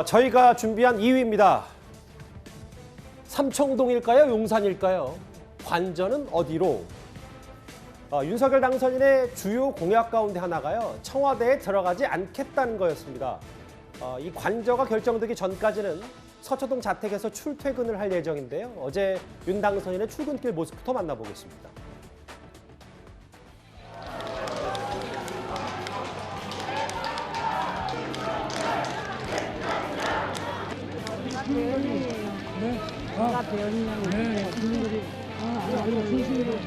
저희가 준비한 2위입니다. 삼청동일까요? 용산일까요? 관저는 어디로? 윤석열 당선인의 주요 공약 가운데 하나가요. 청와대에 들어가지 않겠다는 거였습니다. 이 관저가 결정되기 전까지는 서초동 자택에서 출퇴근을 할 예정인데요. 어제 윤 당선인의 출근길 모습부터 만나보겠습니다. 제가 배우는 국민들이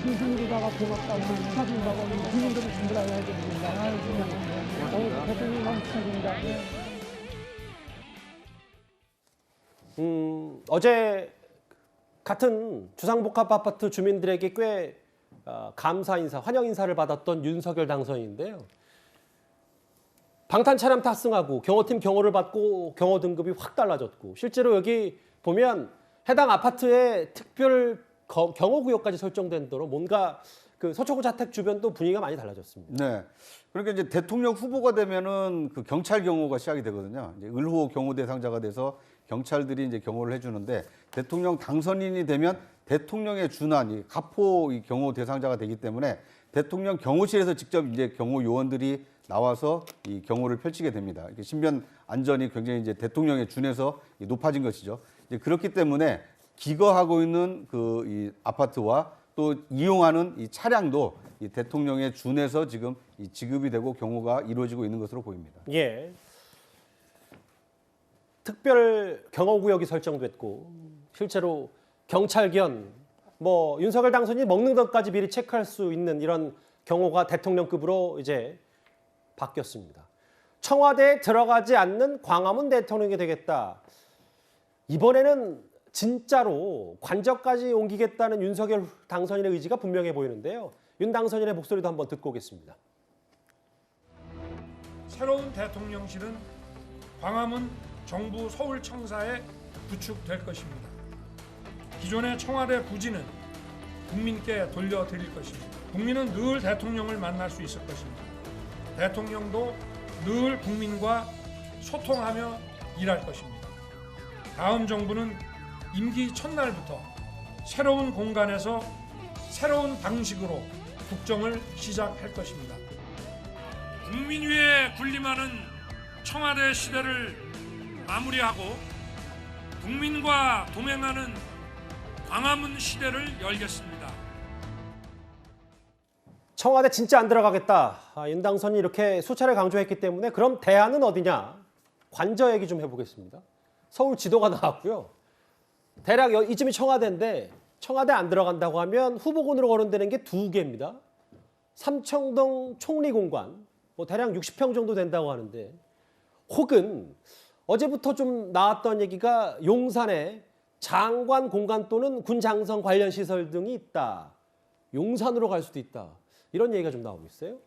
진심으로다가 고맙다고 축하드린다고 국민들이 준비를 해야 됩니다. 대통령 너무 축하드립니다. 어제 같은 주상복합 아파트 주민들에게 꽤 감사 인사, 환영 인사를 받았던 윤석열 당선인인데요. 방탄 차량 탑승하고 경호팀 경호를 받고 경호 등급이 확 달라졌고 실제로 여기 보면 해당 아파트에 특별 경호구역까지 설정된 대로 뭔가 그 서초구 자택 주변도 분위기가 많이 달라졌습니다. 네. 그러니까 이제 대통령 후보가 되면은 그 경찰 경호가 시작이 되거든요. 이제 을호 경호 대상자가 돼서 경찰들이 이제 경호를 해주는데 대통령 당선인이 되면 대통령에 준한 이 가포 이 경호 대상자가 되기 때문에 대통령 경호실에서 직접 이제 경호 요원들이 나와서 이 경호를 펼치게 됩니다. 이렇게 신변 안전이 굉장히 이제 대통령에 준해서 높아진 것이죠. 이제 그렇기 때문에 기거하고 있는 그 이 아파트와 또 이용하는 이 차량도 이 대통령에 준해서 지금 이 지급이 되고 경호가 이루어지고 있는 것으로 보입니다. 예. 특별 경호구역이 설정됐고 실제로 경찰견, 윤석열 당선인이 먹는 것까지 미리 체크할 수 있는 이런 경호가 대통령급으로 이제 바뀌었습니다. 청와대에 들어가지 않는 광화문 대통령이 되겠다. 이번에는 진짜로 관저까지 옮기겠다는 윤석열 당선인의 의지가 분명해 보이는데요. 윤 당선인의 목소리도 한번 듣고 오겠습니다. 새로운 대통령실은 광화문 정부 서울청사에 구축될 것입니다. 기존의 청와대 부지는 국민께 돌려드릴 것입니다. 국민은 늘 대통령을 만날 수 있을 것입니다. 대통령도 늘 국민과 소통하며 일할 것입니다. 다음 정부는 임기 첫날부터 새로운 공간에서 새로운 방식으로 국정을 시작할 것입니다. 국민 위에 군림하는 청와대 시대를 마무리하고 국민과 동행하는 광화문 시대를 열겠습니다. 청와대 진짜 안 들어가겠다. 윤 당선인이 이렇게 수차례 강조했기 때문에 그럼 대안은 어디냐? 관저 얘기 좀 해보겠습니다. 서울 지도가 나왔고요. 대략 이쯤이 청와대인데 청와대 안 들어간다고 하면 후보군으로 거론되는 게 2개입니다. 삼청동 총리공관, 대략 60평 정도 된다고 하는데 혹은 어제부터 좀 나왔던 얘기가 용산에 장관 공간 또는 군 장성 관련 시설 등이 있다. 용산으로 갈 수도 있다. 이런 얘기가 좀 나오고 있어요.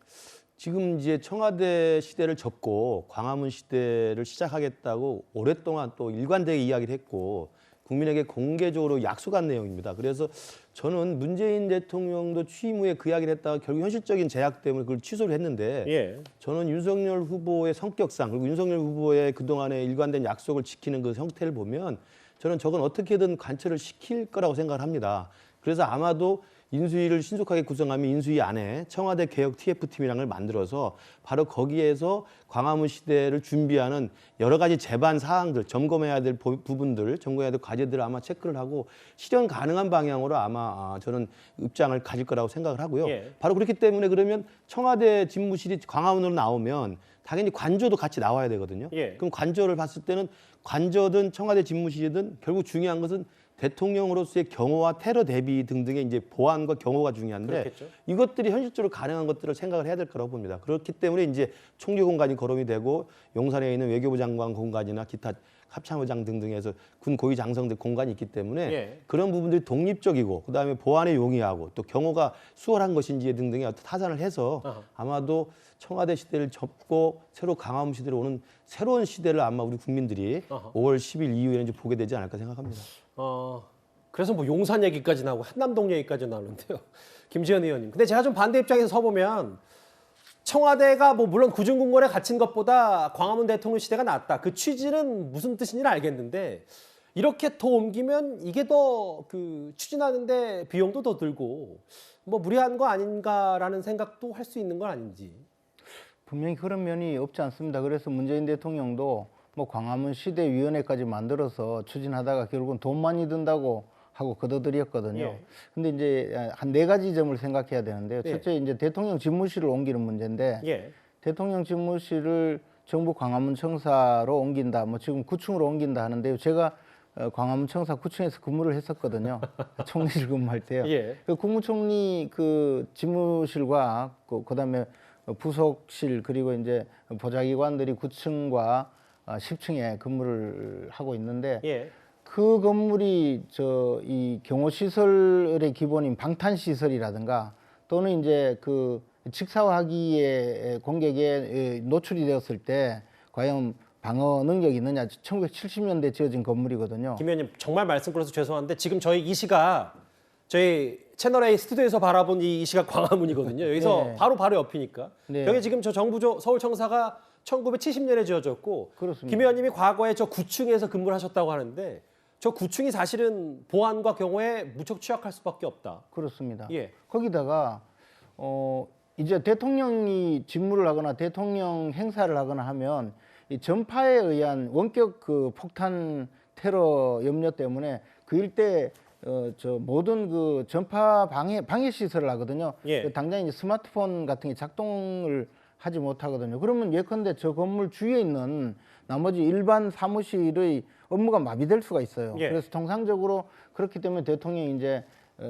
지금 이제 청와대 시대를 접고 광화문 시대를 시작하겠다고 오랫동안 또 일관되게 이야기를 했고 국민에게 공개적으로 약속한 내용입니다. 그래서 저는 문재인 대통령도 취임 후에 그 이야기를 했다가 결국 현실적인 제약 때문에 그걸 취소를 했는데 저는 윤석열 후보의 성격상 그리고 윤석열 후보의 그동안의 일관된 약속을 지키는 그 형태를 보면 저는 저건 어떻게든 관철을 시킬 거라고 생각을 합니다. 그래서 아마도 인수위를 신속하게 구성하면 인수위 안에 청와대 개혁 TF팀이라는 걸 만들어서 바로 거기에서 광화문 시대를 준비하는 여러 가지 제반 사항들, 점검해야 될 부분들, 점검해야 될 과제들을 아마 체크를 하고 실현 가능한 방향으로 아마 저는 입장을 가질 거라고 생각을 하고요. 바로 그렇기 때문에 그러면 청와대 집무실이 광화문으로 나오면 당연히 관저도 같이 나와야 되거든요. 그럼 관저를 봤을 때는 관저든 청와대 집무실이든 결국 중요한 것은 대통령으로서의 경호와 테러 대비 등등의 이제 보안과 경호가 중요한데 그렇겠죠. 이것들이 현실적으로 가능한 것들을 생각을 해야 될 거라고 봅니다. 그렇기 때문에 이제 총리 공간이 거론이 되고 용산에 있는 외교부 장관 공간이나 기타 합참의장 등등에서 군 고위 장성들 공간이 있기 때문에 그런 부분들이 독립적이고 그다음에 보안에 용이하고 또 경호가 수월한 것인지 등등의 어떤 타산을 해서 아마도 청와대 시대를 접고 새로 광화문 시대로 오는 새로운 시대를 아마 우리 국민들이 5월 10일 이후에는 이제 보게 되지 않을까 생각합니다. 그래서 용산 얘기까지 나오고 한남동 얘기까지 나오는데요. 김지현 의원님. 근데 제가 좀 반대 입장에서 서보면 청와대가 뭐 물론 구중궁궐에 갇힌 것보다 광화문 대통령 시대가 낫다. 그 취지는 무슨 뜻인지는 알겠는데 이렇게 더 옮기면 이게 더 그 추진하는데 비용도 더 들고 뭐 무리한 거 아닌가라는 생각도 할 수 있는 건 아닌지. 분명히 그런 면이 없지 않습니다. 그래서 문재인 대통령도 뭐 광화문 시대위원회까지 만들어서 추진하다가 결국은 돈 많이 든다고 하고 거둬들였거든요. 예. 근데 이제 한 4가지 점을 생각해야 되는데요. 예. 첫째, 이제 대통령 집무실을 옮기는 문제인데 예. 대통령 집무실을 정부 광화문 청사로 옮긴다. 뭐 지금 9층으로 옮긴다 하는데요. 제가 광화문 청사 9층에서 근무를 했었거든요. 총리실 근무할 때요. 예. 그 국무총리 그 집무실과 그다음에 부속실 그리고 이제 보좌기관들이 9층과 10층에 근무를 하고 있는데 예. 그 건물이 이 경호 시설의 기본인 방탄 시설이라든가 또는 이제 그 직사화기에 공격에 노출이 되었을 때 과연 방어 능력이 있느냐. 1970년대 지어진 건물이거든요. 김 의원님 정말 말씀 끌어서 죄송한데 지금 저희 이 시가 저희 채널 A 스튜디오에서 바라본 이 시가 광화문이거든요. 여기서 네. 바로 옆이니까. 네. 여기 지금 저 정부 서울청사가 1970년에 지어졌고 그렇습니다. 김 의원님이 과거에 저 9층에서 근무를 하셨다고 하는데 저 9층이 사실은 보안과 경호에 무척 취약할 수밖에 없다. 그렇습니다. 예. 거기다가 이제 대통령이 직무를 하거나 대통령 행사를 하거나 하면 이 전파에 의한 원격 그 폭탄 테러 염려 때문에 그 일대 모든 그 전파 방해 시설을 하거든요. 예. 당장 이제 스마트폰 같은 게 작동을 하지 못하거든요. 그러면 예컨대 저 건물 주위에 있는 나머지 일반 사무실의 업무가 마비될 수가 있어요. 예. 그래서 통상적으로 그렇기 때문에 대통령이 이제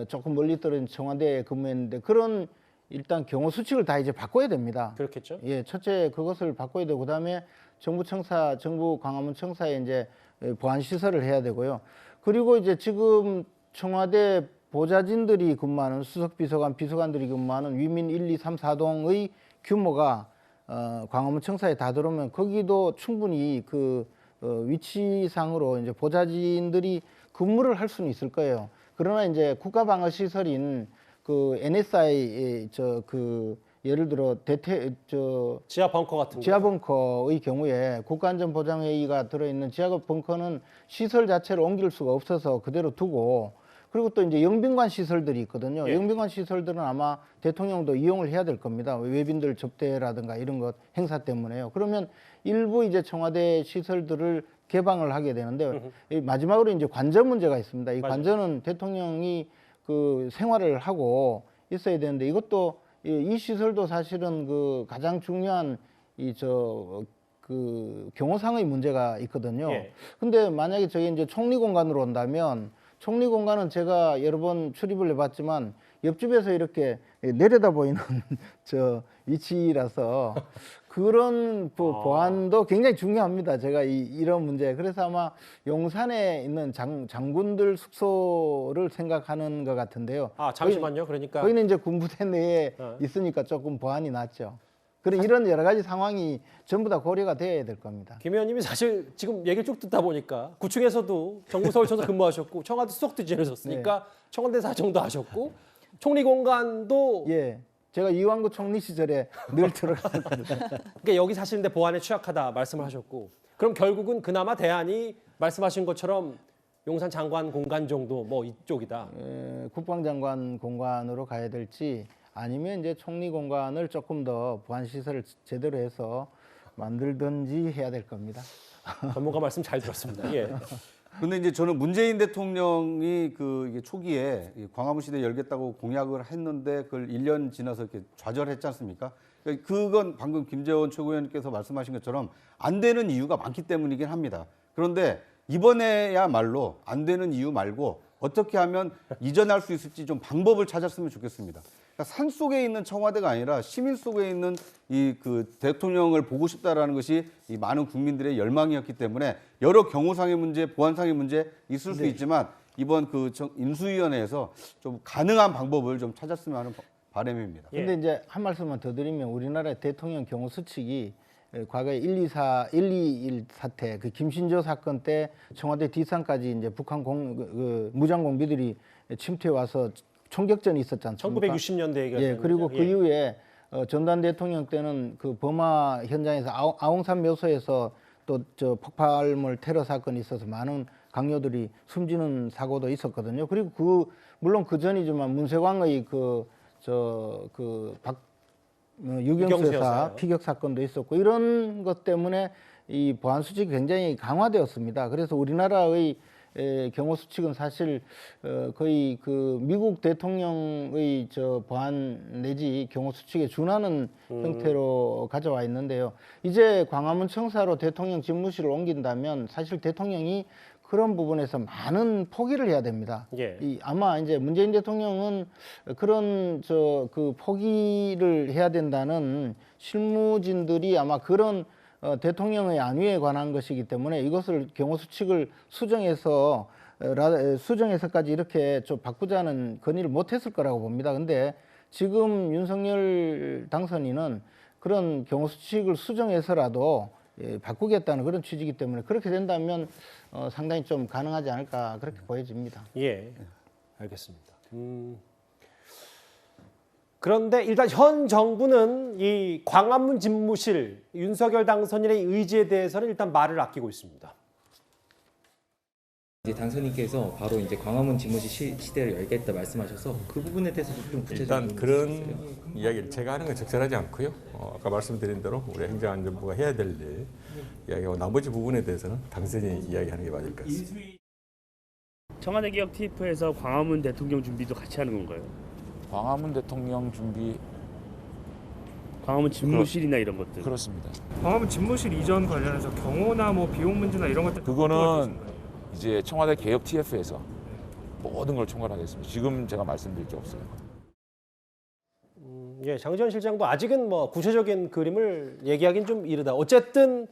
조금 멀리 떨어진 청와대에 근무했는데 그런 일단 경호 수칙을 다 이제 바꿔야 됩니다. 그렇겠죠? 예, 첫째 그것을 바꿔야 되고 그다음에 정부 광화문 청사에 이제 보안 시설을 해야 되고요. 그리고 이제 지금 청와대 보좌진들이 근무하는 수석 비서관, 비서관들이 근무하는 위민 1, 2, 3, 4동의 규모가 광화문 청사에 다 들어오면 거기도 충분히 그 위치상으로 이제 보좌진들이 근무를 할 수는 있을 거예요. 그러나 이제 국가방어 시설인 그 NSI 예를 들어 지하 벙커 같은 거. 지하 벙커의 경우에 국가안전보장회의가 들어있는 지하 벙커는 시설 자체를 옮길 수가 없어서 그대로 두고 그리고 또 이제 영빈관 시설들이 있거든요. 예. 영빈관 시설들은 아마 대통령도 이용을 해야 될 겁니다. 외빈들 접대라든가 이런 것 행사 때문에요. 그러면 일부 이제 청와대 시설들을 개방을 하게 되는데 이 마지막으로 이제 관저 문제가 있습니다. 이 맞아요. 관저는 대통령이 그 생활을 하고 있어야 되는데 이것도 이 시설도 사실은 그 가장 중요한 그 경호상의 문제가 있거든요. 예. 근데 만약에 저게 이제 총리 공간으로 온다면 총리 공간은 제가 여러 번 출입을 해봤지만 옆집에서 이렇게 내려다 보이는 저 위치라서 그런 보안도 굉장히 중요합니다. 제가 이런 문제. 그래서 아마 용산에 있는 장군들 숙소를 생각하는 것 같은데요. 아, 잠시만요. 그러니까 거기는 이제 군부대 내에 어. 있으니까 조금 보안이 낮죠. 그런 이런 여러 가지 상황이 전부 다 고려가 되어야 될 겁니다. 김 의원님이 사실 지금 얘기를 쭉 듣다 보니까 9층에서도 정부 서울청사 근무하셨고 청와대 수석도 지내셨으니까 청와대 사정도 하셨고 총리 공간도 예, 제가 이완구 총리 시절에 늘 들어갔습니다. 그러니까 여기 사시는데 보안에 취약하다 말씀을 하셨고 그럼 결국은 그나마 대안이 말씀하신 것처럼 용산 장관 공간 정도 뭐 이쪽이다. 국방장관 공간으로 가야 될지 아니면 이제 총리 공간을 조금 더 보안 시설을 제대로 해서 만들든지 해야 될 겁니다. 전문가 말씀 잘 들었습니다. 예. 근데 이제 저는 문재인 대통령이 이게 초기에 이 광화문 시대 열겠다고 공약을 했는데 그걸 1년 지나서 이렇게 좌절했지 않습니까? 그건 방금 김재원 최고위원께서 말씀하신 것처럼 안 되는 이유가 많기 때문이긴 합니다. 그런데 이번에야말로 안 되는 이유 말고 어떻게 하면 이전할 수 있을지 좀 방법을 찾았으면 좋겠습니다. 그러니까 산 속에 있는 청와대가 아니라 시민 속에 있는 이 그 대통령을 보고 싶다라는 것이 이 많은 국민들의 열망이었기 때문에 여러 경호상의 문제, 보안상의 문제 있을 수 있지만 이번 그 인수위원회에서 좀 가능한 방법을 좀 찾았으면 하는 바람입니다. 예. 근데 이제 한 말씀만 더 드리면 우리나라의 대통령 경호 수칙이 과거에 121 사태, 그 김신조 사건 때 청와대 뒷산까지 이제 북한 무장 공비들이 침투해 와서 총격전이 있었지 않습니까? 1960년대 얘기가 예, 그리고 그 이후에 전두환 대통령 때는 그 버마 현장에서 아웅산 묘소에서 또 저 폭발물 테러 사건이 있어서 많은 강요들이 숨지는 사고도 있었거든요. 그리고 물론 그 전이지만 문세광의 유경수 여사 여사요. 피격 사건도 있었고 이런 것 때문에 이 보안 수칙이 굉장히 강화되었습니다. 그래서 우리나라의 경호 수칙은 사실 거의 그 미국 대통령의 보안 내지 경호 수칙에 준하는 형태로 가져와 있는데요. 이제 광화문 청사로 대통령 집무실을 옮긴다면 사실 대통령이 그런 부분에서 많은 포기를 해야 됩니다. 예. 아마 이제 문재인 대통령은 그런 그 포기를 해야 된다는 실무진들이 아마 그런 대통령의 안위에 관한 것이기 때문에 이것을 경호 수칙을 수정해서까지 이렇게 좀 바꾸자는 건의를 못했을 거라고 봅니다. 근데 지금 윤석열 당선인은 그런 경호 수칙을 수정해서라도 바꾸겠다는 그런 취지이기 때문에 그렇게 된다면 상당히 좀 가능하지 않을까 그렇게 보여집니다. 예, 알겠습니다. 그런데 일단 현 정부는 이 광화문 집무실 윤석열 당선인의 의지에 대해서는 일단 말을 아끼고 있습니다. 이제 당선인께서 바로 이제 광화문 집무실 시대를 열겠다 말씀하셔서 그 부분에 대해서 좀 구체적인 일단 그런 이야기를 제가 하는 건 적절하지 않고요. 아까 말씀드린 대로 우리 행정안전부가 해야 될 일 이야기하고 나머지 부분에 대해서는 당선인이 이야기하는 게 맞을 것 같습니다. 청와대 개혁 TF에서 광화문 대통령 준비도 같이 하는 건가요? 광화문 대통령 준비 광화문 집무실이나 이런 것들. 그렇습니다. 광화문 집무실 이전 관련해서 경호나 뭐 비용 문제나 이런 것들 그거는 이제 청와대 개혁 TF에서 모든 걸 총괄하겠습니다. 지금 제가 말씀드릴 게 없어요. 예, 장지원 실장도 아직은 뭐 구체적인 그림을 얘기하기는 좀 이르다. 어쨌든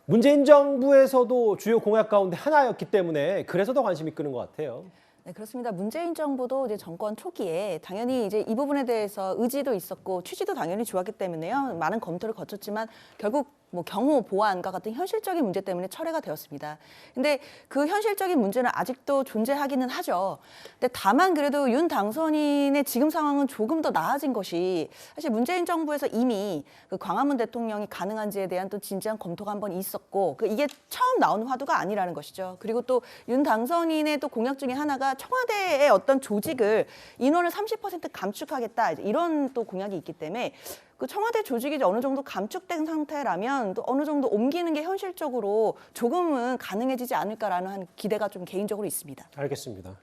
문재인 정부에서도 주요 공약 가운데 하나였기 때문에 그래서 더 관심이 끄는 것 같아요. 네, 그렇습니다. 문재인 정부도 이제 정권 초기에 당연히 이제 이 부분에 대해서 의지도 있었고 취지도 당연히 좋았기 때문에요. 많은 검토를 거쳤지만 결국 뭐 경호 보안과 같은 현실적인 문제 때문에 철회가 되었습니다. 근데 그 현실적인 문제는 아직도 존재하기는 하죠. 근데 다만 그래도 윤 당선인의 지금 상황은 조금 더 나아진 것이 사실 문재인 정부에서 이미 그 광화문 대통령이 가능한지에 대한 또 진지한 검토가 한번 있었고 이게 처음 나온 화두가 아니라는 것이죠. 그리고 또 윤 당선인의 또 공약 중에 하나가 청와대의 어떤 조직을 인원을 30% 감축하겠다 이런 또 공약이 있기 때문에 그 청와대 조직이 어느 정도 감축된 상태라면 또 어느 정도 옮기는 게 현실적으로 조금은 가능해지지 않을까라는 한 기대가 좀 개인적으로 있습니다. 알겠습니다.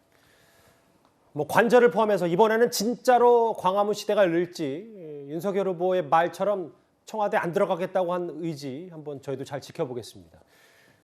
뭐 관절을 포함해서 이번에는 진짜로 광화문 시대가 열릴지 윤석열 후보의 말처럼 청와대 안 들어가겠다고 한 의지 한번 저희도 잘 지켜보겠습니다.